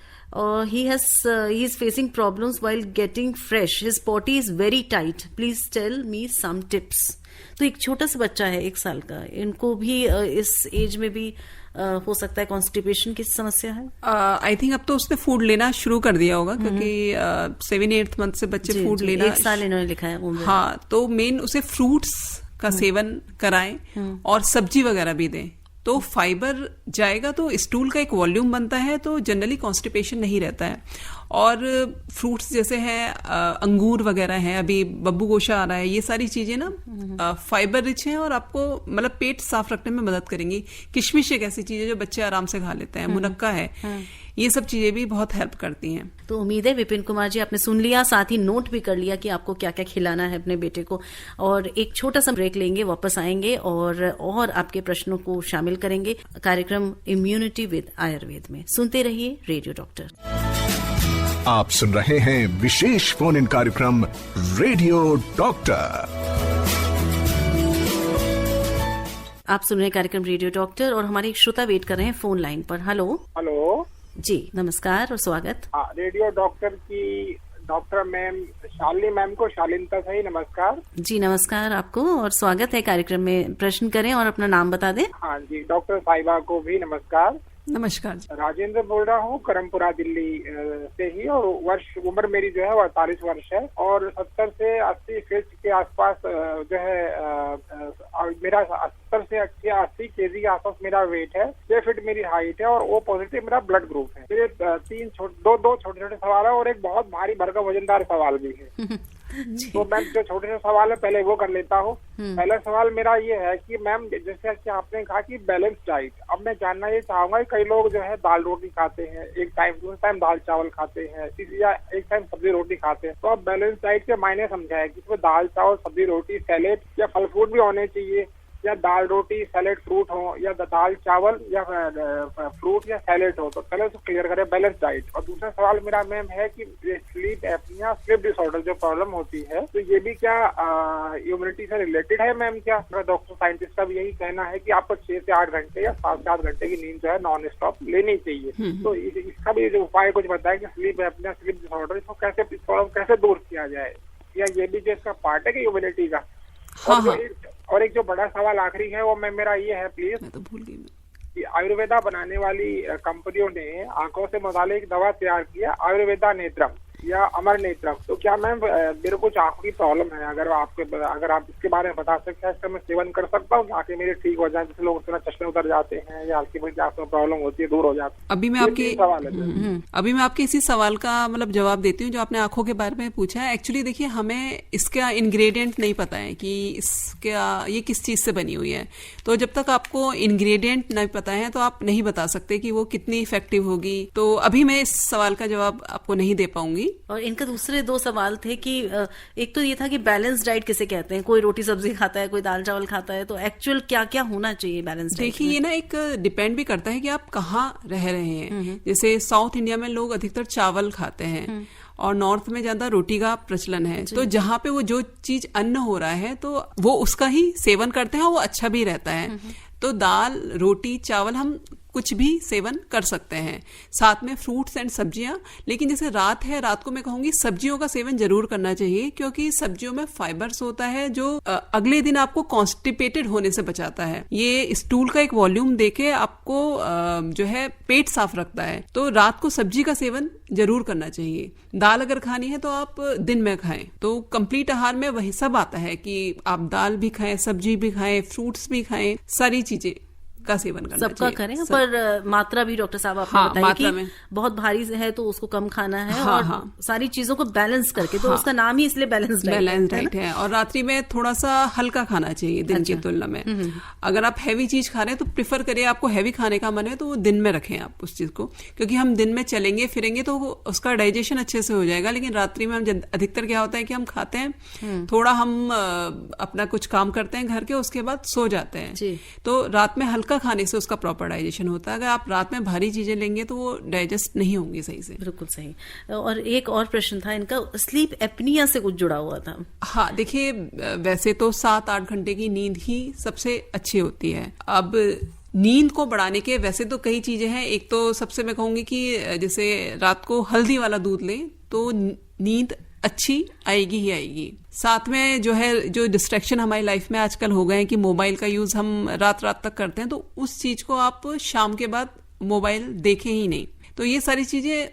He is facing problems while getting fresh. His potty is very tight. Please tell me some tips. तो एक छोटा सा बच्चा है 1 साल का, इनको भी इस एज में भी हो सकता है कॉन्स्टिपेशन की समस्या है। आई थिंक अब तो उसने फूड लेना शुरू कर दिया होगा, क्योंकि 7-8 मंथ से बच्चे फूड लेना। 1 साल इन्होंने लिखा है। हाँ, तो मेन उसे फ्रूट्स का सेवन कराएं और सब्जी वगैरह भी दें, तो फाइबर जाएगा, तो स्टूल का एक वॉल्यूम बनता है, तो जनरली कॉन्स्टिपेशन नहीं रहता है। और फ्रूट्स जैसे हैं, अंगूर वगैरह हैं, अभी बब्बू गोशा आ रहा है, ये सारी चीजें ना फाइबर रिच हैं और आपको मतलब पेट साफ रखने में मदद करेंगी। किशमिश एक ऐसी चीज है जो बच्चे आराम से खा लेते हैं, मुनक्का है, ये सब चीजें भी बहुत हेल्प करती हैं। तो उम्मीद है विपिन कुमार जी आपने सुन लिया, साथ ही नोट भी कर लिया कि आपको क्या क्या खिलाना है अपने बेटे को। और एक छोटा सा ब्रेक लेंगे, वापस आएंगे और आपके प्रश्नों को शामिल करेंगे कार्यक्रम इम्यूनिटी विद आयुर्वेद में। सुनते रहिए रेडियो डॉक्टर। आप सुन रहे हैं विशेष फोन इन कार्यक्रम रेडियो डॉक्टर। आप सुन रहे हैं कार्यक्रम रेडियो डॉक्टर और हमारे एक श्रोता वेट कर रहे हैं फोन लाइन पर। हेलो। जी, नमस्कार और स्वागत। रेडियो डॉक्टर की डॉक्टर मैम शालिनी मैम को शालीनता सही नमस्कार। जी नमस्कार आपको और स्वागत है कार्यक्रम में। प्रश्न करें और अपना नाम बता दें। हाँ जी, डॉक्टर साहिबा को भी नमस्कार। नमस्कार जी। राजेंद्र बोल रहा हूँ करमपुरा दिल्ली से ही, और उम्र मेरी जो है वो 48 वर्ष है, और 70 से 80 फीट के आसपास जो है मेरा 70 से 80 केजी के आसपास मेरा वेट है, 6 फीट मेरी हाइट है, और ओ पॉजिटिव मेरा ब्लड ग्रुप है। मेरे दो छोटे छोटे सवाल है और एक बहुत भारी भरकम वजनदार सवाल भी है। तो मैम जो छोटे से सवाल है पहले वो कर लेता हूँ। पहला सवाल मेरा ये है कि मैम जैसे कि आपने कहा कि बैलेंस डाइट, अब मैं जानना ये चाहूंगा कि कई लोग जो है दाल रोटी खाते हैं एक टाइम, दूसरे टाइम दाल चावल खाते हैं, या एक टाइम सब्जी रोटी खाते हैं, तो आप बैलेंस डाइट के मायने समझाए कि इसमें दाल चावल सब्जी रोटी सैलेड या फल फ्रूट भी होने चाहिए, या दाल रोटी सैलेड फ्रूट हो, या दाल चावल या फ्रूट या सैलेड हो, तो पहले उसको क्लियर करें बैलेंस डाइट। और दूसरा सवाल मेरा मैम है कि स्लीप एपनिया स्लीप डिसऑर्डर जो प्रॉब्लम होती है, तो ये भी क्या इम्यूनिटी से रिलेटेड है मैम? क्या डॉक्टर साइंटिस्ट का भी यही कहना है कि आपको 6 से 8 घंटे या 7 से 8 घंटे की नींद जो है नॉन स्टॉप लेनी चाहिए। तो इसका भी जो उपाय कुछ बताए कि स्लीप एपनिया स्लीप डिसऑर्डर इसको कैसे दूर किया जाए, या ये भी जो इसका पार्ट है कि इम्यूनिटी का? और एक जो बड़ा सवाल आखिरी है वो मेरा ये है प्लीज, मैं तो भूल गई कि आयुर्वेदा बनाने वाली कंपनियों ने आंखों से मुतालिक दवा तैयार किया आयुर्वेदा नेत्रम या अमर नेत्रम, तो क्या मैम मेरे कुछ आंखों की प्रॉब्लम है, अगर आप इसके बारे में बता सकते हैं, इसका मैं सेवन कर सकता हूँ आंखें मेरी ठीक हो जाए? जैसे लोग चश्मे उतर जाते हैं या हल्की फुल्की आंखों में प्रॉब्लम होती है दूर हो जाती है। अभी मैं आपके इसी सवाल का मतलब जवाब देती हूँ जो आपने आंखों के बारे में पूछा है। एक्चुअली देखिए, हमें इसका इंग्रेडिएंट नहीं पता है कि इसका ये किस चीज से बनी हुई है, तो जब तक आपको इंग्रेडिएंट नहीं पता है तो आप नहीं बता सकते कि वो कितनी इफेक्टिव होगी। तो अभी मैं इस सवाल का जवाब आपको नहीं दे पाऊंगी। और इनका दूसरे 2 सवाल थे कि एक तो ये था कि बैलेंस डाइट किसे कहते हैं, कोई रोटी सब्जी खाता है, कोई दाल चावल खाता है, तो एक्चुअल क्या क्या होना चाहिए बैलेंस डाइट? देखिए, ये ना एक डिपेंड भी करता है कि आप कहाँ रह रहे हैं। जैसे साउथ इंडिया में लोग अधिकतर चावल खाते हैं और नॉर्थ में ज्यादा रोटी का प्रचलन है, तो जहाँ पे वो जो चीज अन्न हो रहा है तो वो उसका ही सेवन करते हैं और वो अच्छा भी रहता है। तो दाल रोटी चावल हम कुछ भी सेवन कर सकते हैं, साथ में फ्रूट्स एंड सब्जियां। लेकिन जैसे रात है, रात को मैं कहूंगी सब्जियों का सेवन जरूर करना चाहिए, क्योंकि सब्जियों में फाइबर्स होता है जो अगले दिन आपको कॉन्स्टिपेटेड होने से बचाता है। ये स्टूल का एक वॉल्यूम देके आपको जो है पेट साफ रखता है। तो रात को सब्जी का सेवन जरूर करना चाहिए। दाल अगर खानी है तो आप दिन में खाएं। तो कंप्लीट आहार में वही सब आता है कि आप दाल भी खाएं, सब्जी भी खाएं, फ्रूट्स भी खाएं, सारी चीजें का सेवन करना सबका करें, पर मात्रा भी डॉक्टर साहब आपने बताई कि बहुत भारी है तो उसको कम खाना है, और सारी चीजों को बैलेंस करके, तो उसका नाम ही इसलिए बैलेंस डाइट है। और रात्रि में थोड़ा सा हल्का खाना चाहिए दिन की तुलना में। अगर आप हैवी चीज खा रहे हैं तो प्रिफर करिए, आपको हैवी खाने का मन है तो वो दिन में रखें आप उस चीज को, क्योंकि हम दिन में चलेंगे फिरेंगे तो उसका डाइजेशन अच्छे से हो जाएगा। लेकिन रात्रि में हम अधिकतर क्या होता है कि हम खाते हैं, थोड़ा हम अपना कुछ काम करते हैं घर के, उसके बाद सो जाते हैं। तो रात में हल्का खाने से उसका प्रॉपर डाइजेशन होता है। अगर आप रात में भारी चीजें लेंगे तो वो डाइजेस्ट नहीं होंगी सही से। बिल्कुल सही। और एक और प्रश्न था इनका, स्लीप एपनिया से कुछ जुड़ा हुआ था। हाँ, देखिए वैसे तो 7-8 घंटे की नींद ही सबसे अच्छी होती है। अब नींद को बढ़ाने के वैसे तो कई चीजें हैं। एक तो सबसे मैं कहूंगी कि जैसे रात को हल्दी वाला दूध लें तो नींद अच्छी आएगी ही आएगी। साथ में जो है, जो डिस्ट्रैक्शन हमारी लाइफ में आजकल हो गए हैं कि मोबाइल का यूज हम रात रात तक करते हैं, तो उस चीज को आप शाम के बाद मोबाइल देखें ही नहीं। तो ये सारी चीजें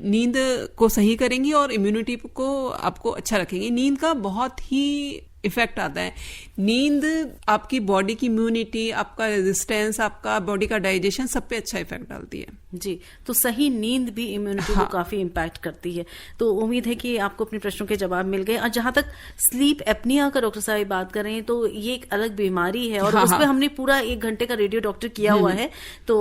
नींद को सही करेंगी और इम्यूनिटी को आपको अच्छा रखेंगी। नींद का बहुत ही इफेक्ट आता है। नींद आपकी बॉडी की इम्यूनिटी, आपका रेजिस्टेंस, आपका बॉडी का डाइजेशन, सब पे अच्छा इफेक्ट डालती है। जी, तो सही नींद भी इम्यूनिटी को काफी इम्पैक्ट करती है। तो उम्मीद है कि आपको अपने प्रश्नों के जवाब मिल गए। और जहां तक स्लीप एपनिया का डॉक्टर साहब बात कर रहे हैं, तो ये एक अलग बीमारी है और उस पर हमने पूरा 1 घंटे का रेडियो डॉक्टर किया हुआ है। तो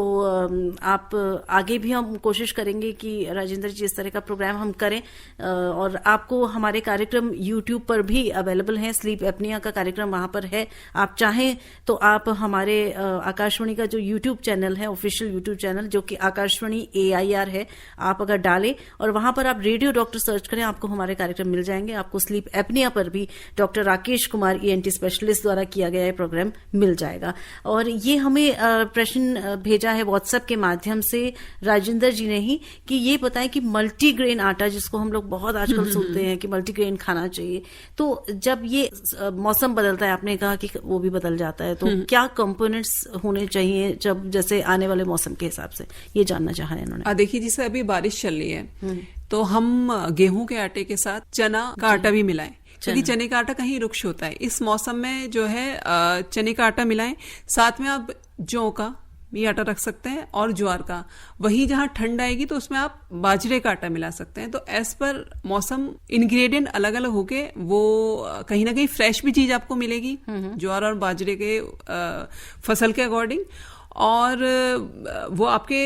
आप आगे भी हम कोशिश करेंगे कि राजेंद्र जी इस तरह का प्रोग्राम हम करें। और आपको हमारे कार्यक्रम यूट्यूब पर भी अवेलेबल है, स्लीप एपनिया का कार्यक्रम वहां पर है। आप चाहें तो आप हमारे आकाशवाणी का जो यूट्यूब चैनल है, ऑफिशियल यूट्यूब चैनल जो कि आकाशवाणी AIR है, आप अगर डालें और वहां पर आप रेडियो डॉक्टर सर्च करें, आपको हमारे कार्यक्रम मिल जाएंगे। आपको स्लीप एपनिया पर भी doctor Rakesh Kumar ENT specialist द्वारा किया गया प्रोग्राम मिल जाएगा। और ये हमें प्रश्न भेजा है व्हाट्सएप के माध्यम से राजेंद्र जी ने ही, कि ये बताएं कि मल्टीग्रेन आटा, जिसको हम लोग बहुत आजकल सुनते हैं कि मल्टीग्रेन खाना चाहिए, तो जब ये मौसम बदलता है, आपने कहा कि वो भी बदल जाता है, तो क्या कंपोनेंट्स होने चाहिए जब जैसे आने वाले मौसम के हिसाब से, ये जानना चाहा है इन्होंने। देखिए जैसे अभी बारिश चल रही है तो हम गेहूं के आटे के साथ चना का आटा भी मिलाएं, क्योंकि चने का आटा कहीं रुक्ष होता है। इस मौसम में जो है चने का आटा मिलाएं, साथ में आप जौ का ये आटा रख सकते हैं और ज्वार का। वहीं जहां ठंड आएगी तो उसमें आप बाजरे का आटा मिला सकते हैं। तो एज पर मौसम इंग्रेडिएंट अलग अलग होके वो कहीं ना कहीं फ्रेश भी चीज आपको मिलेगी ज्वार और बाजरे के फसल के अकॉर्डिंग, और वो आपके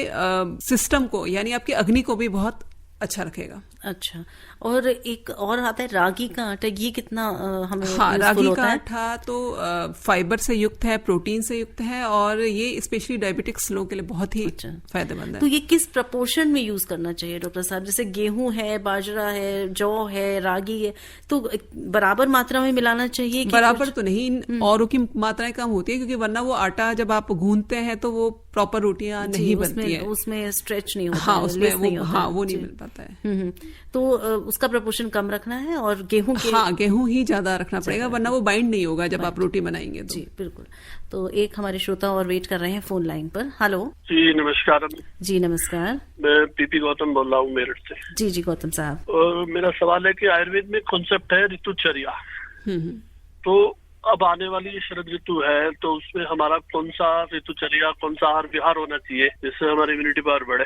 सिस्टम को यानी आपके अग्नि को भी बहुत अच्छा रखेगा। अच्छा, और एक और आता है रागी का आटा, ये कितना हमें रागी का आटा तो फाइबर से युक्त है, प्रोटीन से युक्त है, और ये स्पेशली डायबिटिक्स लोगों के लिए बहुत ही फायदेमंद है। तो ये किस प्रपोर्शन में यूज करना चाहिए डॉक्टर साहब? जैसे गेहूं है, बाजरा है, जौ है, रागी है, तो बराबर मात्रा में मिलाना चाहिए? बराबर तो नहीं, औरों की मात्राएं कम होती है, क्योंकि वरना वो आटा जब आप गूंथते हैं तो वो प्रॉपर रोटियां नहीं बनती है, उसमें स्ट्रेच नहीं होता, हाँ उसमें वो नहीं मिल पाता है। तो उसका प्रपोर्शन कम रखना है, और गेहूं के गेहूं ही ज्यादा रखना पड़ेगा, वरना वो बाइंड नहीं होगा जब आप रोटी बनाएंगे तो। जी बिल्कुल। तो एक हमारे श्रोता और वेट कर रहे हैं फोन लाइन पर। हेलो जी नमस्कार। जी नमस्कार, मैं पीपी गौतम बोल रहा हूँ मेरठ से। जी गौतम साहब, और मेरा सवाल है कि आयुर्वेद में कॉन्सेप्ट है ऋतुचर्या, तो अब आने वाली शरद ऋतु है, तो उसमें हमारा कौन सा ऋतुचर्या, कौन सा आहार विहार होना चाहिए जिससे हमारी इम्यूनिटी पावर बढ़े,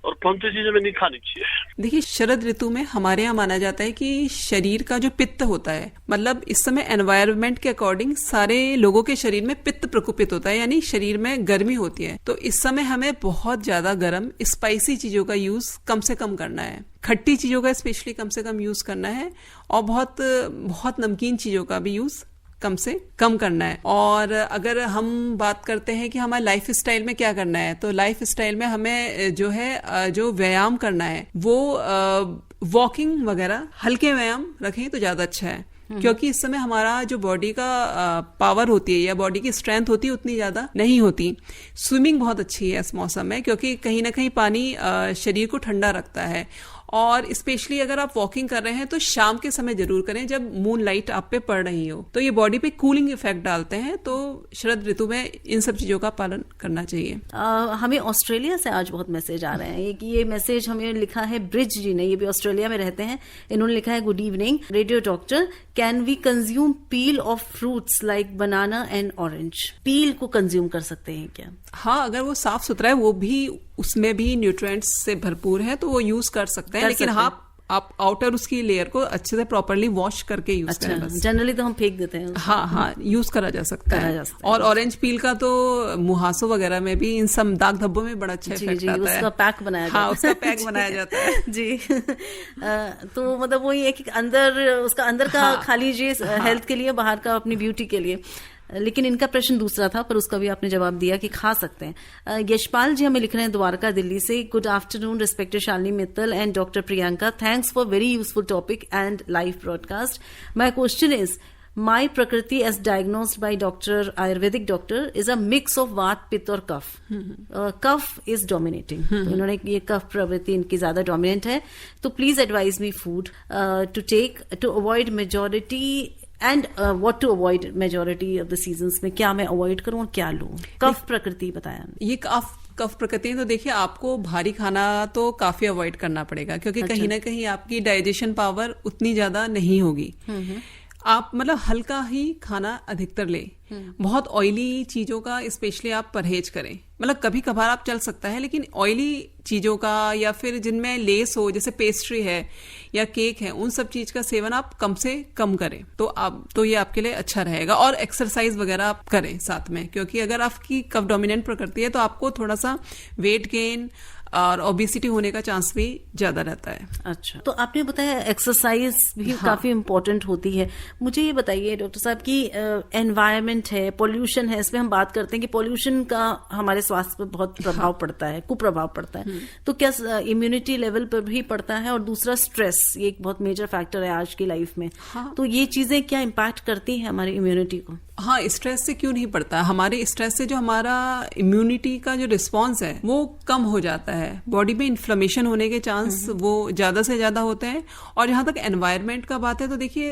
और कौन सी चीजें नहीं खानी चाहिए? देखिए शरद ऋतु में हमारे यहाँ माना जाता है कि शरीर का जो पित्त होता है, मतलब इस समय एनवायरनमेंट के अकॉर्डिंग सारे लोगों के शरीर में पित्त प्रकोपित होता है, यानी शरीर में गर्मी होती है। तो इस समय हमें बहुत ज्यादा गर्म स्पाइसी चीजों का यूज कम से कम करना है, खट्टी चीजों का स्पेशली कम से कम यूज करना है, और बहुत नमकीन चीजों का भी यूज कम से कम करना है। और अगर हम बात करते हैं कि हमारे लाइफ स्टाइल में क्या करना है, तो लाइफ स्टाइल में हमें जो है जो व्यायाम करना है वो वॉकिंग वगैरह हल्के व्यायाम रखें तो ज्यादा अच्छा है, क्योंकि इस समय हमारा जो बॉडी का पावर होती है या बॉडी की स्ट्रेंथ होती है उतनी ज्यादा नहीं होती। स्विमिंग बहुत अच्छी है इस मौसम में, क्योंकि कहीं ना कहीं पानी शरीर को ठंडा रखता है। और स्पेशली अगर आप वॉकिंग कर रहे हैं तो शाम के समय जरूर करें जब मून लाइट आप पे पड़ रही हो, तो ये बॉडी पे कूलिंग इफेक्ट डालते हैं। तो शरद ऋतु में इन सब चीजों का पालन करना चाहिए। हमें ऑस्ट्रेलिया से आज बहुत मैसेज आ रहे हैं। ये मैसेज हमें लिखा है ब्रिज जी ने, ये भी ऑस्ट्रेलिया में रहते हैं। इन्होंने लिखा है, good evening radio doctor, can we consume peel of fruits like banana and orange? Peel को कंज्यूम कर सकते हैं क्या? हाँ, अगर वो साफ सुथरा है, वो भी उसमें भी न्यूट्रिएंट्स से भरपूर है, तो वो यूज कर सकते हैं, लेकिन हाँ आप आउटर उसकी लेयर को अच्छे से प्रॉपरली वॉश करके यूज करें बस। जनरली तो हम फेंक देते हैं। हाँ यूज करा जा सकता है। और ऑरेंज पील का तो मुहासों वगैरह में भी, इन सब दाग धब्बों में बड़ा अच्छा इफेक्ट आता है। उसका पैक बनाया जाता है। हाँ, उसका पैक बनाया जाता है जी। तो मतलब वही है कि अंदर उसका अंदर का खा लीजिए हेल्थ के लिए, बाहर का अपनी ब्यूटी के लिए। लेकिन इनका प्रश्न दूसरा था, पर उसका भी आपने जवाब दिया कि खा सकते हैं। यशपाल जी हमें लिख रहे हैं द्वारका दिल्ली से, good afternoon respected Shalini Mittal and doctor Priyanka, thanks for very useful topic and live broadcast. My question is, my prakriti as diagnosed by Ayurvedic doctor is a mix of Vat, Pitta और कफ। कफ इज डोमिनेटिंग, तो इन्होंने ये कफ प्रवृत्ति इनकी ज्यादा dominant है। तो please advise me food to take to avoid majority and what to avoid majority of the seasons में, क्या मैं अवॉइड करूं और क्या लूं? कफ प्रकृति बताया ये कफ प्रकृति। तो देखिए आपको भारी खाना तो काफी अवॉइड करना पड़ेगा, क्योंकि कहीं ना कहीं आपकी डाइजेशन पावर उतनी ज्यादा नहीं होगी। आप मतलब हल्का ही खाना अधिकतर ले, बहुत ऑयली चीजों का स्पेशली आप परहेज करें। मतलब कभी कभार आप चल सकता है, लेकिन ऑयली चीजों का या फिर जिनमें लेस हो, जैसे पेस्ट्री है या केक है, उन सब चीज का सेवन आप कम से कम करें, तो ये आपके लिए अच्छा रहेगा। और एक्सरसाइज वगैरह आप करें साथ में, क्योंकि अगर आपकी कफ डोमिनेंट प्रकृति है तो आपको थोड़ा सा वेट गेन और ओबेसिटी होने का चांस भी ज्यादा रहता है। अच्छा, तो आपने बताया एक्सरसाइज भी काफी इम्पोर्टेंट होती है। मुझे ये बताइए डॉक्टर साहब कि एनवायरनमेंट है, पोल्यूशन है, इसमें हम बात करते हैं कि पोल्यूशन का हमारे स्वास्थ्य पर बहुत प्रभाव पड़ता है, कुप्रभाव पड़ता है। तो क्या इम्यूनिटी लेवल पर भी पड़ता है? और दूसरा स्ट्रेस, ये एक बहुत मेजर फैक्टर है आज की लाइफ में। तो ये चीजें क्या इम्पैक्ट करती है हमारी इम्यूनिटी को? हाँ, स्ट्रेस से क्यों नहीं पड़ता? हमारे स्ट्रेस से जो हमारा इम्यूनिटी का जो रिस्पॉन्स है वो कम हो जाता है। है, बॉडी में इन्फ्लेमेशन होने के चांस वो ज्यादा से ज्यादा होते हैं। और जहां तक एनवायरनमेंट का बात है तो देखिए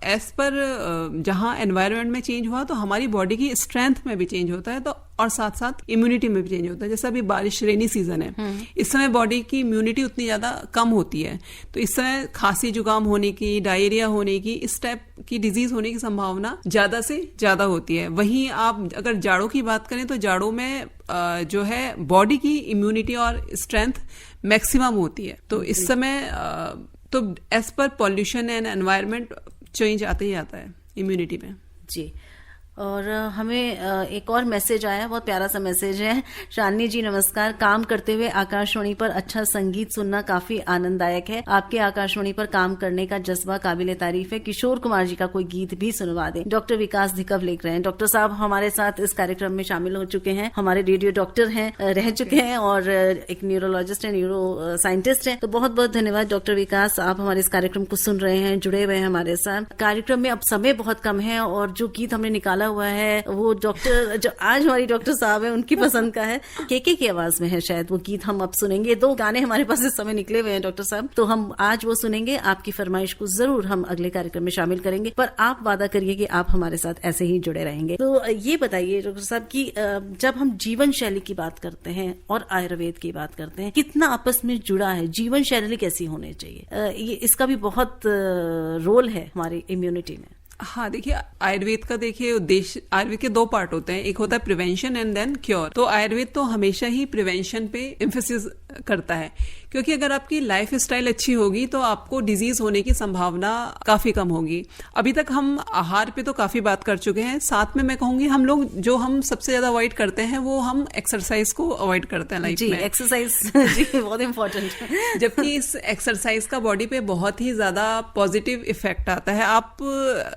एज पर जहां एनवायरनमेंट में चेंज हुआ तो हमारी बॉडी की स्ट्रेंथ में भी चेंज होता है, तो और साथ साथ इम्यूनिटी में भी चेंज होता है। जैसे अभी बारिश, रेनी सीजन है, इस समय बॉडी की इम्यूनिटी उतनी ज्यादा कम होती है, तो इस समय खांसी जुकाम होने की, डायरिया होने की, इस टाइप की डिजीज होने की संभावना ज्यादा से ज्यादा होती है। वहीं आप अगर जाड़ों की बात करें तो जाड़ों में जो है बॉडी की इम्यूनिटी और स्ट्रेंथ मैक्सिमम होती है, तो इस समय तो as per pollution and environment change आते ही आता है इम्यूनिटी में। जी, और हमें एक और मैसेज आया, बहुत प्यारा सा मैसेज है। शालिनी जी नमस्कार, काम करते हुए आकाशवाणी पर अच्छा संगीत सुनना काफी आनंददायक है। आपके आकाशवाणी पर काम करने का जज्बा काबिले तारीफ है। किशोर कुमार जी का कोई गीत भी सुनवा दें। डॉक्टर विकास धिकव लिख रहे हैं। डॉक्टर साहब हमारे साथ इस कार्यक्रम में शामिल हो चुके हैं, हमारे रेडियो डॉक्टर हैं, रह चुके हैं और एक न्यूरोलॉजिस्ट है, न्यूरो साइंटिस्ट है। तो बहुत बहुत धन्यवाद डॉक्टर विकास, आप हमारे इस कार्यक्रम को सुन रहे हैं, जुड़े हुए हैं हमारे साथ। कार्यक्रम में अब समय बहुत कम है और जो गीत हमने निकाला हुआ है वो डॉक्टर जो आज हमारी डॉक्टर साहब है उनकी पसंद का है, केके की आवाज में है शायद वो गीत हम अब सुनेंगे। 2 गाने हमारे पास इस समय निकले हुए हैं डॉक्टर साहब, तो हम आज वो सुनेंगे। आपकी फरमाइश को जरूर हम अगले कार्यक्रम में शामिल करेंगे, पर आप वादा करिए कि आप हमारे साथ ऐसे ही जुड़े रहेंगे। तो ये बताइए डॉक्टर साहब की जब हम जीवन शैली की बात करते हैं और आयुर्वेद की बात करते हैं, कितना आपस में जुड़ा है? जीवन शैली कैसी होनी चाहिए? ये इसका भी बहुत रोल है हमारी इम्यूनिटी में। हाँ, देखिए आयुर्वेद का देखिए उद्देश्य, आयुर्वेद के 2 पार्ट होते हैं, एक होता है प्रिवेंशन एंड देन क्योर। तो आयुर्वेद तो हमेशा ही प्रिवेंशन पे एम्फेसिस करता है, क्योंकि अगर आपकी लाइफ स्टाइल अच्छी होगी तो आपको डिजीज होने की संभावना काफी कम होगी। अभी तक हम आहार पे तो काफी बात कर चुके हैं, साथ में मैं कहूंगी हम लोग जो हम सबसे ज्यादा अवॉइड करते हैं वो हम एक्सरसाइज को अवॉइड करते हैं लाइफ में। एक्सरसाइज जी बहुत इंपॉर्टेंट है। जबकि इस एक्सरसाइज का बॉडी पे बहुत ही ज्यादा पॉजिटिव इफेक्ट आता है।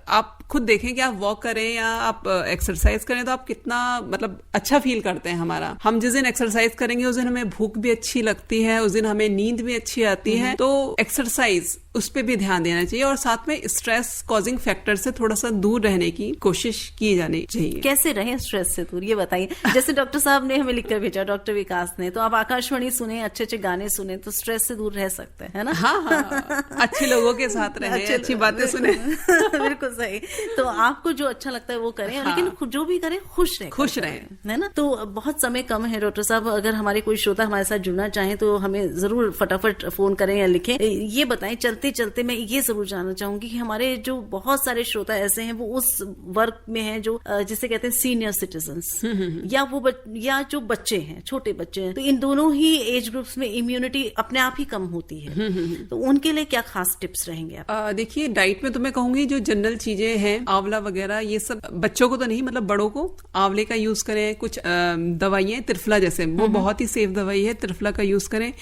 आप खुद देखें कि आप वॉक करें या आप एक्सरसाइज करें तो आप कितना मतलब अच्छा फील करते हैं। हमारा हम जिस दिन एक्सरसाइज करेंगे उस दिन हमें भूख भी अच्छी लगती है, उस दिन हमें नींद भी अच्छी आती है। तो एक्सरसाइज उस पे भी ध्यान देना चाहिए और साथ में स्ट्रेस कॉजिंग फैक्टर से थोड़ा सा दूर रहने की कोशिश की जानी चाहिए। कैसे रहें स्ट्रेस से दूर, ये बताइए। जैसे डॉक्टर साहब ने हमें लिखकर भेजा, डॉक्टर विकास ने, तो आप आकाशवाणी सुने, अच्छे अच्छे गाने सुने तो स्ट्रेस से दूर रह सकते हैं, है ना? हाँ, अच्छे लोगों के साथ रहें, अच्छी बातें सुने। बिल्कुल सही। तो आपको जो अच्छा लगता है वो करें, लेकिन जो भी करें खुश रहें, है ना? तो बहुत समय कम है डॉक्टर साहब, अगर हमारे कोई श्रोता हमारे साथ जुड़ना चाहे तो हमें जरूर फटाफट फोन करें या लिखें। ये बताएं, चलते चलते मैं ये जरूर जानना चाहूंगी कि हमारे जो बहुत सारे श्रोता ऐसे हैं वो उस वर्ग में हैं जो जिसे कहते हैं सीनियर सिटीजन्स, या जो बच्चे हैं, छोटे बच्चे हैं, तो इन दोनों ही एज ग्रुप्स में इम्यूनिटी अपने आप ही कम होती है, तो उनके लिए क्या खास टिप्स रहेंगे आप? देखिए डाइट में तो मैं कहूंगी जो जनरल चीजें हैं, आंवला वगैरह, ये सब बच्चों को तो नहीं, मतलब बड़ों को आंवले का यूज करें। कुछ दवाइयां, त्रिफला जैसे, वो बहुत ही सेफ दवाई है, त्रिफला का यूज करें।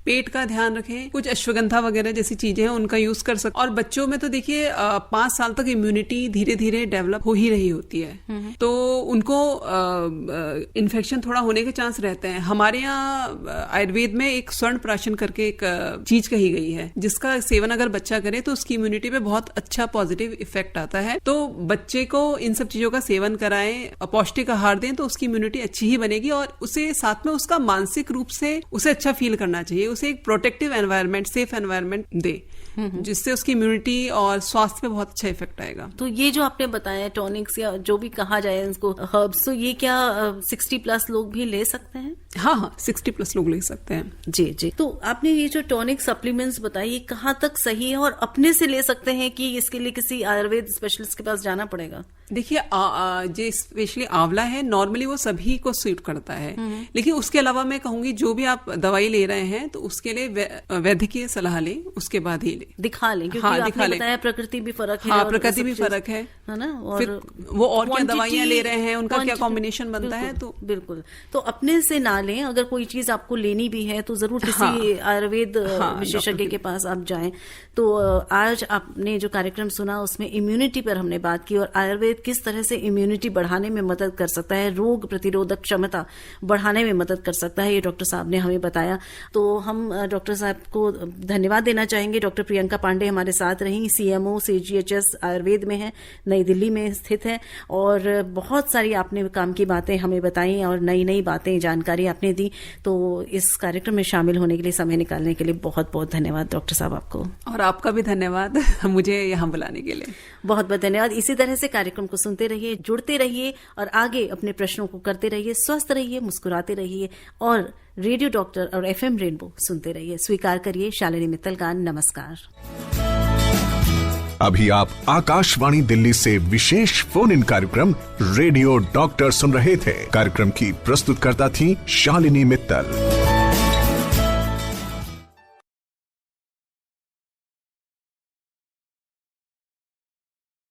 पेट का ध्यान रखें, कुछ अश्वगंधा वगैरह जैसी चीजें हैं उनका यूज कर सकते। और बच्चों में तो देखिए 5 साल तक इम्यूनिटी धीरे धीरे डेवलप हो ही रही होती है, तो उनको इन्फेक्शन थोड़ा होने के चांस रहते हैं। हमारे यहाँ आयुर्वेद में एक स्वर्ण प्राशन करके एक चीज कही गई है, जिसका सेवन अगर बच्चा करे तो उसकी इम्यूनिटी पे बहुत अच्छा पॉजिटिव इफेक्ट आता है। तो बच्चे को इन सब चीजों का सेवन कराएं, पौष्टिक आहार दें, तो उसकी इम्यूनिटी अच्छी ही बनेगी और उसे साथ में उसका मानसिक रूप से उसे अच्छा फील करना चाहिए। उसे एक प्रोटेक्टिव एनवायरनमेंट, सेफ एनवायरनमेंट दे, जिससे उसकी इम्यूनिटी और स्वास्थ्य पे बहुत अच्छा इफेक्ट आएगा। तो ये जो आपने बताया टॉनिक्स या जो भी कहा जाए इसको, हर्ब्स, तो ये क्या 60+ लोग भी ले सकते हैं? हाँ, 60+ लोग ले सकते हैं। जी। तो आपने ये जो टॉनिक सप्लीमेंट्स बताई, ये कहाँ तक सही है और अपने से ले सकते हैं कि इसके लिए किसी आयुर्वेद स्पेशलिस्ट के पास जाना पड़ेगा? देखिए जो स्पेशली आंवला है, नॉर्मली वो सभी को सूट करता है, लेकिन उसके अलावा मैं कहूंगी जो भी आप दवाई ले रहे हैं तो उसके लिए वैद्य की सलाह लें, उसके बाद ही दिखा लें, क्योंकि आपने बताया प्रकृति भी फर्क है। हाँ, प्रकृति भी फर्क है ना? और वो और क्या दवाइयां ले रहे हैं, उनका क्या कॉम्बिनेशन बनता है, तो बिल्कुल तो अपने से ना लें। अगर कोई चीज आपको लेनी भी है तो जरूर किसी आयुर्वेद विशेषज्ञ के पास आप जाएं। तो आज आपने जो कार्यक्रम सुना उसमें इम्यूनिटी पर हमने बात की और आयुर्वेद आयुर्वेद किस तरह से इम्यूनिटी बढ़ाने में मदद कर सकता है, रोग प्रतिरोधक क्षमता बढ़ाने में मदद कर सकता है, ये डॉक्टर साहब ने हमें बताया। तो हम डॉक्टर साहब को धन्यवाद देना चाहेंगे। डॉक्टर प्रियंका पांडे हमारे साथ रही, CMO CGHS आयुर्वेद में है, नई दिल्ली में स्थित है, और बहुत सारी आपने काम की बातें हमें बताई और नई नई बातें, जानकारी आपने दी। तो इस कार्यक्रम में शामिल होने के लिए, समय निकालने के लिए बहुत बहुत धन्यवाद डॉक्टर साहब आपको। और आपका भी धन्यवाद मुझे यहाँ बुलाने के लिए। बहुत बहुत धन्यवाद। इसी तरह से कार्यक्रम को सुनते रहिए, जुड़ते रहिए और आगे अपने प्रश्नों को करते रहिए। स्वस्थ रहिए, मुस्कुराते रहिए और रेडियो डॉक्टर और FM रेनबो सुनते रहिए। स्वीकार करिए शालिनी मित्तल का नमस्कार। अभी आप आकाशवाणी दिल्ली से विशेष फोन इन कार्यक्रम रेडियो डॉक्टर सुन रहे थे। कार्यक्रम की प्रस्तुतकर्ता थी शालिनी मित्तल।